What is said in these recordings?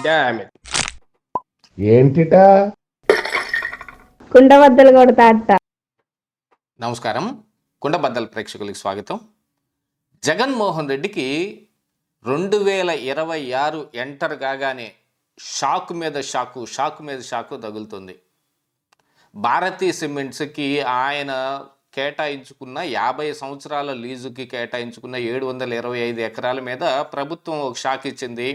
Damn it. ఏంటిటా కుండబద్దలు కొడతా అత్త. నమస్కారం. కుండబద్దల ప్రేక్షకులకు స్వాగతం. జగన్మోహన్ రెడ్డికి 2026 ఎంటర్ కాగానే షాక్ మీద షాకు తగులుతుంది. భారతీ సిమెంట్స్కి ఆయన కేటాయించుకున్న 50 సంవత్సరాల లీజుకి కేటాయించుకున్న 725 ఎకరాల మీద ప్రభుత్వం ఒక షాక్ ఇచ్చింది.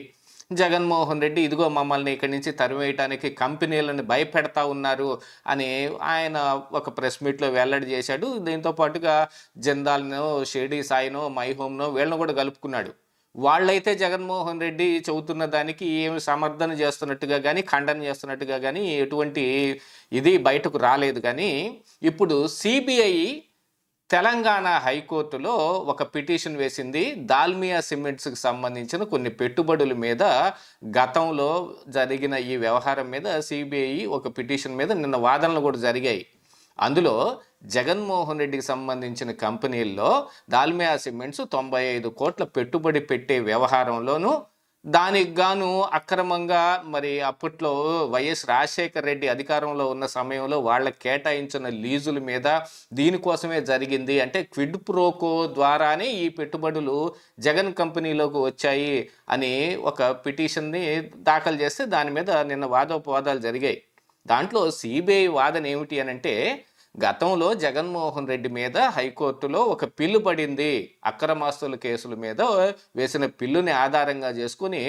జగన్మోహన్ రెడ్డి ఇదిగో మమ్మల్ని ఇక్కడి నుంచి తరివేయటానికి కంపెనీలను భయపెడతా ఉన్నారు అని ఆయన ఒక ప్రెస్ మీట్లో వెల్లడి చేశాడు. దీంతో పాటుగా జిందాల్నో, షిర్డీ సాయినో, మై హోమ్నో వీళ్ళని కూడా కలుపుకున్నాడు. వాళ్ళైతే జగన్మోహన్ రెడ్డి చెబుతున్న దానికి ఏమి సమర్థన చేస్తున్నట్టుగా కానీ ఖండన చేస్తున్నట్టుగా కానీ ఎటువంటి ఇది బయటకు రాలేదు. కానీ ఇప్పుడు సిబిఐ తెలంగాణ హైకోర్టులో ఒక పిటిషన్ వేసింది. దాల్మియా సిమెంట్స్కి సంబంధించిన కొన్ని పెట్టుబడుల మీద గతంలో జరిగిన ఈ వ్యవహారం మీద సిబిఐ ఒక పిటిషన్ మీద నిన్న వాదనలు కూడా జరిగాయి. అందులో జగన్మోహన్ రెడ్డికి సంబంధించిన కంపెనీల్లో దాల్మియా సిమెంట్స్ 95 కోట్ల పెట్టుబడి పెట్టే వ్యవహారంలోనూ దానికి గాను అక్రమంగా మరి అప్పట్లో వైఎస్ రాజశేఖర రెడ్డి అధికారంలో ఉన్న సమయంలో వాళ్ళకి కేటాయించిన లీజుల మీద దీనికోసమే జరిగింది, అంటే క్విడ్ ప్రోకో ద్వారానే ఈ పెట్టుబడులు జగన్ కంపెనీలోకి వచ్చాయి అని ఒక పిటిషన్ని దాఖలు చేస్తే దాని మీద నిన్న వాదోపవాదాలు జరిగాయి. దాంట్లో సిబిఐ వాదన ఏమిటి అని అంటే, గతంలో జగన్మోహన్ రెడ్డి మీద హైకోర్టులో ఒక పిల్లు పడింది. అక్రమాస్తుల కేసుల మీద వేసిన పిల్లుని ఆధారంగా చేసుకుని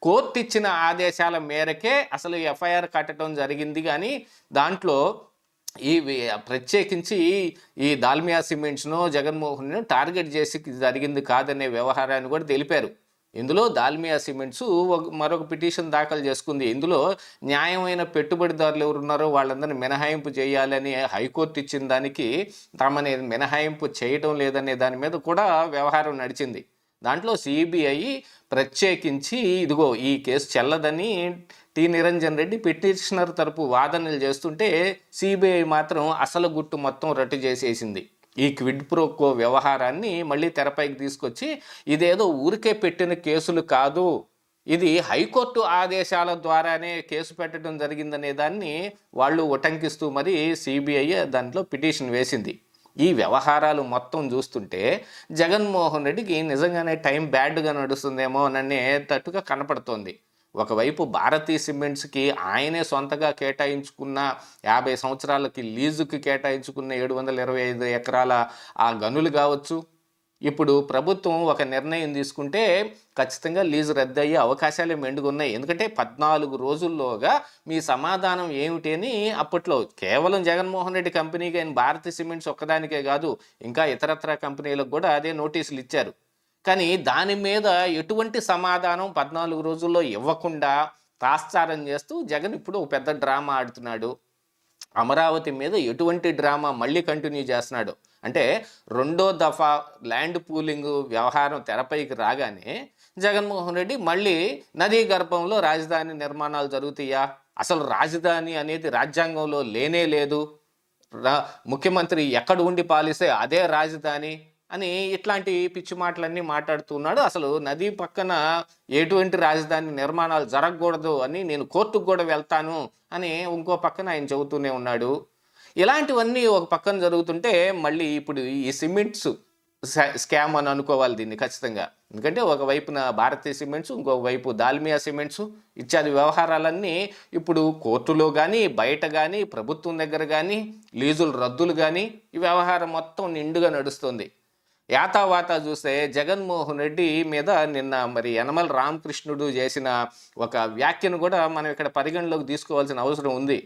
కోర్టు ఇచ్చిన ఆదేశాల మేరకే అసలు ఎఫ్ఐఆర్ కట్టడం జరిగింది. కానీ దాంట్లో ఈ ప్రత్యేకించి ఈ దాల్మియా సిమెంట్స్ను జగన్మోహన్ టార్గెట్ చేసి జరిగింది కాదనే వ్యవహారాన్ని కూడా తెలిపారు. ఇందులో దాల్మియా సిమెంట్స్ మరొక పిటిషన్ దాఖలు చేసుకుంది. ఇందులో న్యాయమైన పెట్టుబడిదారులు ఎవరున్నారో వాళ్ళందరినీ మినహాయింపు చేయాలని హైకోర్టు ఇచ్చిన దానికి తమని మినహాయింపు చేయడం లేదనే దాని మీద కూడా వ్యవహారం నడిచింది. దాంట్లో సిబిఐ ప్రత్యేకించి ఇదిగో ఈ కేసు చెల్లదని టి నిరంజన్ రెడ్డి పిటిషనర్ తరపు వాదనలు చేస్తుంటే సిబిఐ మాత్రం అసలు గుట్టు మొత్తం రట్టు చేసేసింది. ఈ క్విడ్ ప్రోకో వ్యవహారాన్ని మళ్ళీ తెరపైకి తీసుకొచ్చి ఇదేదో ఊరికే పెట్టిన కేసులు కాదు, ఇది హైకోర్టు ఆదేశాల ద్వారానే కేసు పెట్టడం జరిగిందనే దాన్ని వాళ్ళు ఉటంకిస్తూ మరి సిబిఐ దాంట్లో పిటిషన్ వేసింది. ఈ వ్యవహారాలు మొత్తం చూస్తుంటే జగన్మోహన్ రెడ్డికి నిజంగానే టైం బ్యాడ్గా నడుస్తుందేమో అనే తట్టుగా కనపడుతోంది. ఒకవైపు భారతీ సిమెంట్స్కి ఆయనే సొంతగా కేటాయించుకున్న 50 సంవత్సరాలకి లీజుకి కేటాయించుకున్న 725 ఎకరాల ఆ గనులు కావచ్చు, ఇప్పుడు ప్రభుత్వం ఒక నిర్ణయం తీసుకుంటే ఖచ్చితంగా లీజు రద్దయ్యే అవకాశాలే మెండుగున్నాయి. ఎందుకంటే 14 రోజుల్లోగా మీ సమాధానం ఏమిటి అని అప్పట్లో కేవలం జగన్మోహన్ రెడ్డి కంపెనీకి అయిన భారతీ సిమెంట్స్ ఒక్కదానికే కాదు, ఇంకా ఇతరత్ర కంపెనీలకు కూడా అదే నోటీసులు ఇచ్చారు. కానీ దాని మీద ఎటువంటి సమాధానం 14 రోజుల్లో ఇవ్వకుండా తాత్సారం చేస్తూ జగన్ ఇప్పుడు ఒక పెద్ద డ్రామా ఆడుతున్నాడు. అమరావతి మీద ఎటువంటి డ్రామా మళ్ళీ కంటిన్యూ చేస్తున్నాడు అంటే, రెండో దఫా ల్యాండ్ పూలింగ్ వ్యవహారం తెరపైకి రాగానే జగన్మోహన్ రెడ్డి మళ్ళీ నదీ గర్భంలో రాజధాని నిర్మాణాలు జరుగుతాయా, అసలు రాజధాని అనేది రాజ్యాంగంలో లేనే లేదు, ముఖ్యమంత్రి ఎక్కడ ఉండి పాలిస్తే అదే రాజధాని అని ఇట్లాంటి పిచ్చి మాటలన్నీ మాట్లాడుతున్నాడు. అసలు నదీ పక్కన ఎటువంటి రాజధాని నిర్మాణాలు జరగకూడదు అని నేను కోర్టుకు కూడా వెళ్తాను అని ఇంకో పక్కన ఆయన చెబుతూనే ఉన్నాడు. ఇలాంటివన్నీ ఒక పక్కన జరుగుతుంటే మళ్ళీ ఇప్పుడు ఈ సిమెంట్స్ స్కామ్ అని అనుకోవాలి దీన్ని ఖచ్చితంగా. ఎందుకంటే ఒకవైపున భారతీయ సిమెంట్స్, ఇంకొక వైపు దాల్మియా సిమెంట్స్ ఇత్యాది వ్యవహారాలన్నీ ఇప్పుడు కోర్టులో కానీ బయట కానీ ప్రభుత్వం దగ్గర కానీ లీజులు రద్దులు కానీ ఈ వ్యవహారం మొత్తం నిండుగా నడుస్తుంది. యాతావాత చూస్తే జగన్మోహన్ రెడ్డి మీద నిన్న మరి యనమల రామకృష్ణుడు చేసిన ఒక వ్యాఖ్యను కూడా మనం ఇక్కడ పరిగణలోకి తీసుకోవాల్సిన అవసరం ఉంది.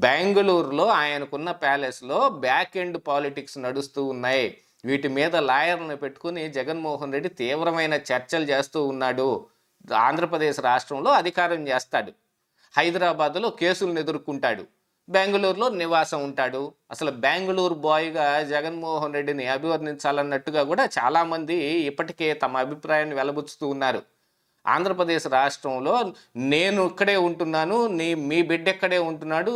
బెంగళూరులో ఆయనకున్న ప్యాలెస్లో బ్యాక్ ఎండ్ పాలిటిక్స్ నడుస్తూ ఉన్నాయి. వీటి మీద లాయర్లను పెట్టుకుని జగన్మోహన్ రెడ్డి తీవ్రమైన చర్చలు చేస్తూ ఉన్నాడు. ఆంధ్రప్రదేశ్ రాష్ట్రంలో అధికారం చేస్తాడు, హైదరాబాద్లో కేసులను ఎదుర్కొంటాడు, బెంగళూరులో నివాసం ఉంటాడు. అసలు బెంగళూరు బాయ్గా జగన్మోహన్ రెడ్డిని అభివర్ణించాలన్నట్టుగా కూడా చాలామంది ఇప్పటికే తమ అభిప్రాయాన్ని వెలబుచ్చుతూ ఉన్నారు. ఆంధ్రప్రదేశ్ రాష్ట్రంలో నేను ఇక్కడే ఉంటున్నాను, మీ బిడ్డ ఇక్కడే ఉంటున్నాడు,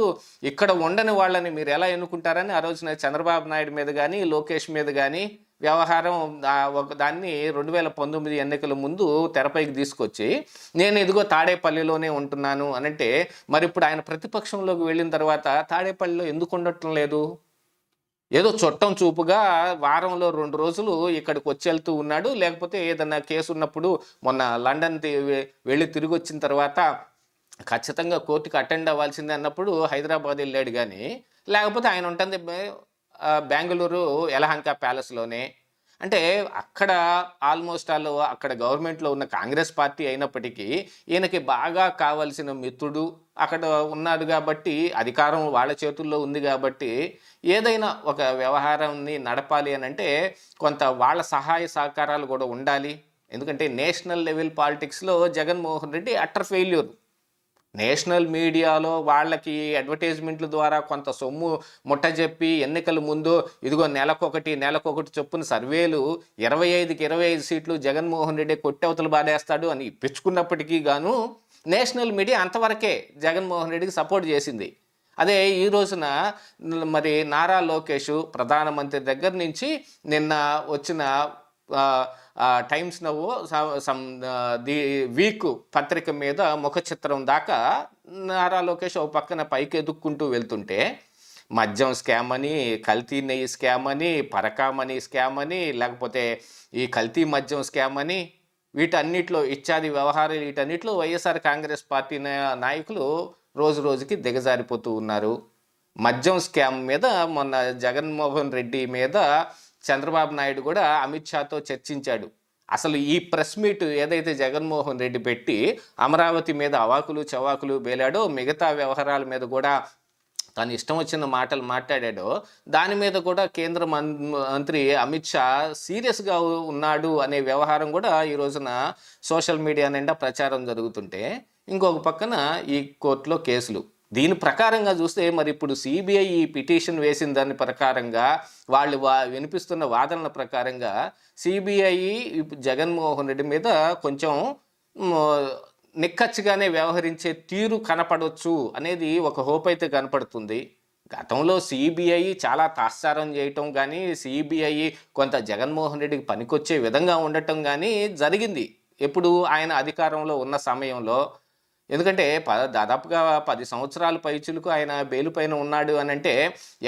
ఇక్కడ ఉండని వాళ్ళని మీరు ఎలా ఎన్నుకుంటారని ఆ రోజున చంద్రబాబు నాయుడు మీద కానీ లోకేష్ మీద కానీ వ్యవహారం ఒక దాన్ని 2019 ఎన్నికల ముందు తెరపైకి తీసుకొచ్చి నేను ఇదిగో తాడేపల్లిలోనే ఉంటున్నాను అనంటే, మరి ఇప్పుడు ఆయన ప్రతిపక్షంలోకి వెళ్ళిన తర్వాత తాడేపల్లిలో ఎందుకు ఉండటం లేదు? ఏదో చుట్టం చూపుగా వారంలో 2 రోజులు ఇక్కడికి వచ్చి వెళ్తూ ఉన్నాడు, లేకపోతే ఏదన్నా కేసు ఉన్నప్పుడు మొన్న లండన్ వెళ్ళి తిరిగి వచ్చిన తర్వాత ఖచ్చితంగా కోర్టుకి అటెండ్ అవ్వాల్సిందే అన్నప్పుడు హైదరాబాద్ వెళ్ళాడు కానీ, లేకపోతే ఆయన ఉంటుంది బెంగళూరు యలహంక ప్యాలెస్లోనే. అంటే అక్కడ ఆల్మోస్ట్ అక్కడ గవర్నమెంట్లో ఉన్న కాంగ్రెస్ పార్టీ అయినప్పటికీ ఈయనకి బాగా కావాల్సిన మిత్రుడు అక్కడ ఉన్నాడు కాబట్టి, అధికారం వాళ్ళ చేతుల్లో ఉంది కాబట్టి ఏదైనా ఒక వ్యవహారాన్ని నడపాలి అని అంటే కొంత వాళ్ళ సహాయ సహకారాలు కూడా ఉండాలి. ఎందుకంటే నేషనల్ లెవెల్ పాలిటిక్స్లో Jaganmohan Reddy utter failure. National మీడియాలో వాళ్ళకి అడ్వర్టైజ్మెంట్ల ద్వారా కొంత సొమ్ము ముట్టజెప్పి ఎన్నికల ముందు ఇదిగో నెలకొకటి చొప్పున సర్వేలు 25కి 25 సీట్లు జగన్మోహన్ రెడ్డి కొట్టవతలు బాధేస్తాడు అని ఇప్పించుకున్నప్పటికీ గాను నేషనల్ మీడియా అంతవరకే జగన్మోహన్ రెడ్డికి సపోర్ట్ చేసింది. అదే ఈ రోజున మరి నారా లోకేష్ ప్రధానమంత్రి దగ్గర నుంచి నిన్న వచ్చిన టైమ్స్ నవ్ ది వీక్ పత్రిక మీద ముఖ చిత్రం దాకా నారా లోకేష్ ఒక పక్కన పైకి ఎదుక్కుంటూ వెళ్తుంటే, మద్యం స్కామ్ అని, కల్తీ నెయ్యి స్కామ్ అని, పరకామణి స్కామ్ అని, లేకపోతే ఈ కల్తీ మద్యం స్కామ్ అని, వీటన్నిటిలో ఇత్యాది వ్యవహారాలు వీటన్నిటిలో వైఎస్ఆర్ కాంగ్రెస్ పార్టీ నాయకులు రోజు రోజుకి దిగజారిపోతూ ఉన్నారు. మద్యం స్కామ్ మీద మొన్న జగన్మోహన్ రెడ్డి మీద చంద్రబాబు నాయుడు కూడా అమిత్ షాతో చర్చించాడు. అసలు ఈ ప్రెస్ మీట్ ఏదైతే జగన్మోహన్ రెడ్డి పెట్టి అమరావతి మీద అవాకులు చవాకులు వేలాడో, మిగతా వ్యవహారాల మీద కూడా తను ఇష్టం వచ్చిన మాటలు మాట్లాడాడో, దాని మీద కూడా కేంద్ర మంత్రి అమిత్ షా సీరియస్గా ఉన్నాడు అనే వ్యవహారం కూడా ఈ రోజున సోషల్ మీడియా నిండా ప్రచారం జరుగుతుంటే, ఇంకొక పక్కన ఈ కోర్టులో కేసులు. దీని ప్రకారంగా చూస్తే మరి ఇప్పుడు సిబిఐ ఈ పిటిషన్ వేసిన దాని ప్రకారంగా వాళ్ళు వినిపిస్తున్న వాదనల ప్రకారంగా సిబిఐ జగన్మోహన్ రెడ్డి మీద కొంచెం నిక్కచ్చిగానే వ్యవహరించే తీరు కనపడవచ్చు అనేది ఒక హోప్ అయితే కనపడుతుంది. గతంలో సిబిఐ చాలా తాత్సారం చేయటం కానీ, సిబిఐ కొంత జగన్మోహన్ రెడ్డికి పనికొచ్చే విధంగా ఉండటం కానీ జరిగింది ఎప్పుడు ఆయన అధికారంలో ఉన్న సమయంలో. ఎందుకంటే దాదాపుగా 10 సంవత్సరాల పైచులకు ఆయన బెయిల్ పైన ఉన్నాడు అని అంటే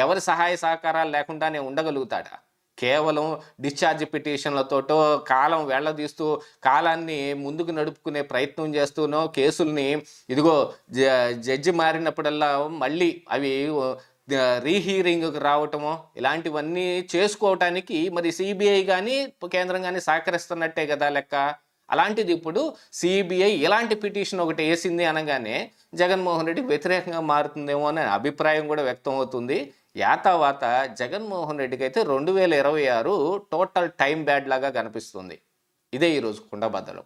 ఎవరి సహాయ సహకారాలు లేకుండానే ఉండగలుగుతాడా? కేవలం డిశ్చార్జ్ పిటిషన్లతోటో కాలం వెళ్లదీస్తూ కాలాన్ని ముందుకు నడుపుకునే ప్రయత్నం చేస్తూనో, కేసుల్ని ఇదిగో జడ్జి మారినప్పుడల్లా మళ్ళీ అవి రీహీరింగ్కి రావటమో ఇలాంటివన్నీ చేసుకోవటానికి మరి సిబిఐ కానీ కేంద్రం కానీ సహకరిస్తున్నట్టే కదా లెక్క. అలాంటిది ఇప్పుడు సిబిఐ ఇలాంటి పిటిషన్ ఒకటి వేసింది అనగానే జగన్మోహన్ రెడ్డికి వ్యతిరేకంగా మారుతుందేమో అనే అభిప్రాయం కూడా వ్యక్తం అవుతుంది. యాతావాత జగన్మోహన్ రెడ్డికి అయితే 2026 టోటల్ టైం బ్యాడ్ లాగా కనిపిస్తుంది. ఇదే ఈరోజు కుండబద్దలు.